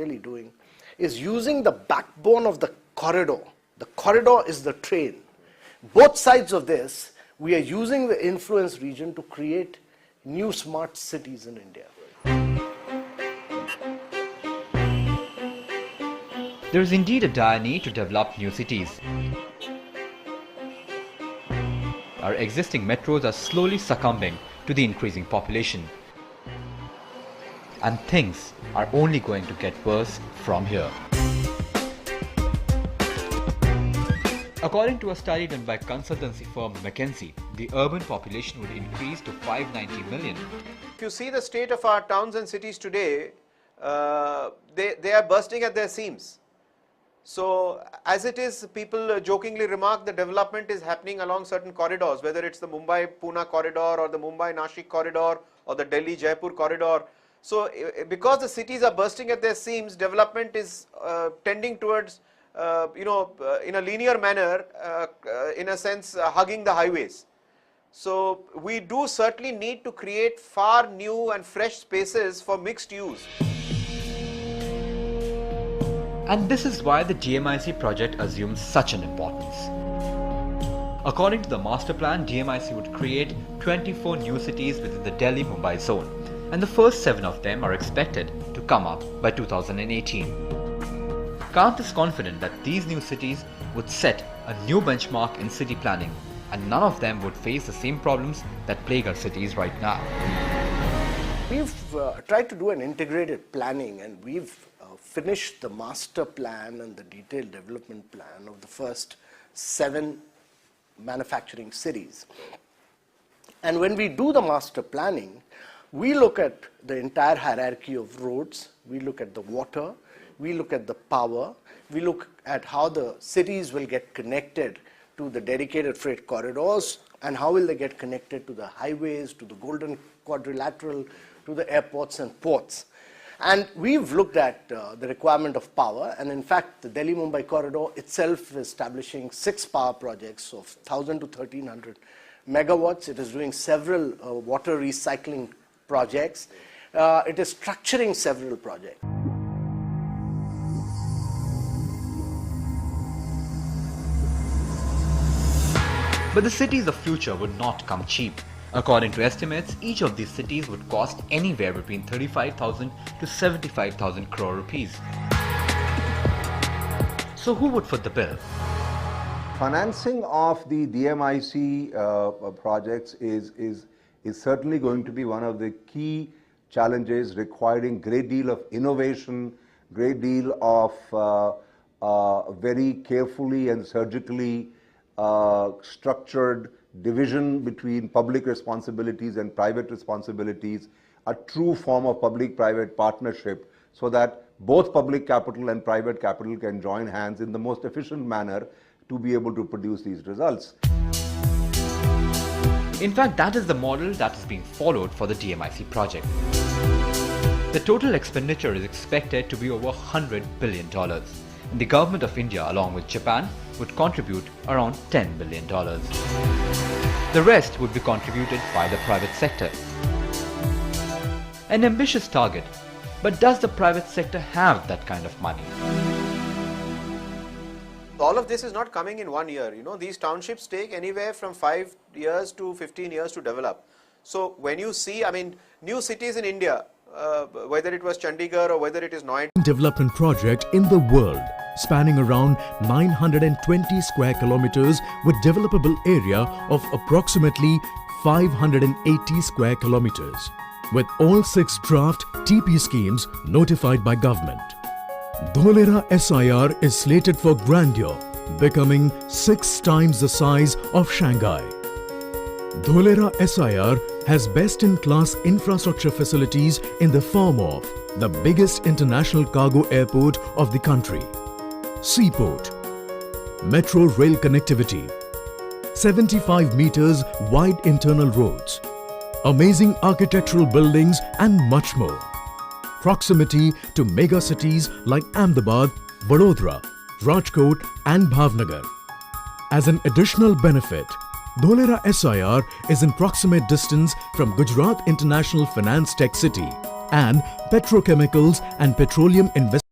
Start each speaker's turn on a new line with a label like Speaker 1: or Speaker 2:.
Speaker 1: really doing is using the backbone of the corridor. The corridor is the train. Both sides of this, we are using the influence region to create new smart cities in India.
Speaker 2: There is indeed a dire need to develop new cities. Our existing metros are slowly succumbing to the increasing population. And things are only going to get worse from here. According to a study done by consultancy firm McKinsey, the urban population would increase to 590 million.
Speaker 3: If you see the state of our towns and cities today, they are bursting at their seams. So, as it is, people jokingly remark the development is happening along certain corridors, whether it's the Mumbai-Pune corridor or the Mumbai-Nashik corridor or the Delhi-Jaipur corridor. So, because the cities are bursting at their seams, development is tending towards, in a linear manner, in a sense, hugging the highways. So, we do certainly need to create far new and fresh spaces for mixed use.
Speaker 2: And this is why the DMIC project assumes such an importance. According to the master plan, DMIC would create 24 new cities within the Delhi-Mumbai zone, and the first 7 of them are expected to come up by 2018. Kant is confident that these new cities would set a new benchmark in city planning, and none of them would face the same problems that plague our cities right now.
Speaker 1: We've tried to do an integrated planning, and we've finished the master plan and the detailed development plan of the first 7 manufacturing cities. And when we do the master planning, we look at the entire hierarchy of roads, we look at the water, we look at the power, we look at how the cities will get connected to the dedicated freight corridors, and how will they get connected to the highways, to the Golden Quadrilateral, to the airports and ports. And we've looked at the requirement of power, and in fact the Delhi-Mumbai corridor itself is establishing 6 power projects of 1,000 to 1,300 megawatts. It is doing several water recycling projects. It is structuring several projects.
Speaker 2: But the cities of future would not come cheap. According to estimates, each of these cities would cost anywhere between 35,000 to 75,000 crore rupees. So who would foot the bill?
Speaker 4: Financing of the DMIC projects is certainly going to be one of the key challenges, requiring great deal of innovation, great deal of very carefully and surgically structured division between public responsibilities and private responsibilities, a true form of public-private partnership, so that both public capital and private capital can join hands in the most efficient manner to be able to produce these results.
Speaker 2: In fact, that is the model that is being followed for the DMIC project. The total expenditure is expected to be over $100 billion. And the government of India, along with Japan, would contribute around $10 billion. The rest would be contributed by the private sector. An ambitious target, but does the private sector have that kind of money?
Speaker 3: All of this is not coming in 1 year. These townships take anywhere from 5 years to 15 years to develop. So when you see, new cities in India, whether it was Chandigarh or whether it is Noida.
Speaker 5: Development project in the world, spanning around 920 square kilometers with developable area of approximately 580 square kilometers, with all 6 draft TP schemes notified by government. Dholera SIR is slated for grandeur, becoming 6 times the size of Shanghai. Dholera SIR has best-in-class infrastructure facilities in the form of the biggest international cargo airport of the country, seaport, metro rail connectivity, 75 meters wide internal roads, amazing architectural buildings and much more. Proximity to mega cities like Ahmedabad, Vadodara, Rajkot and Bhavnagar. As an additional benefit, Dholera SIR is in proximate distance from Gujarat International Finance Tech City and petrochemicals and petroleum investment.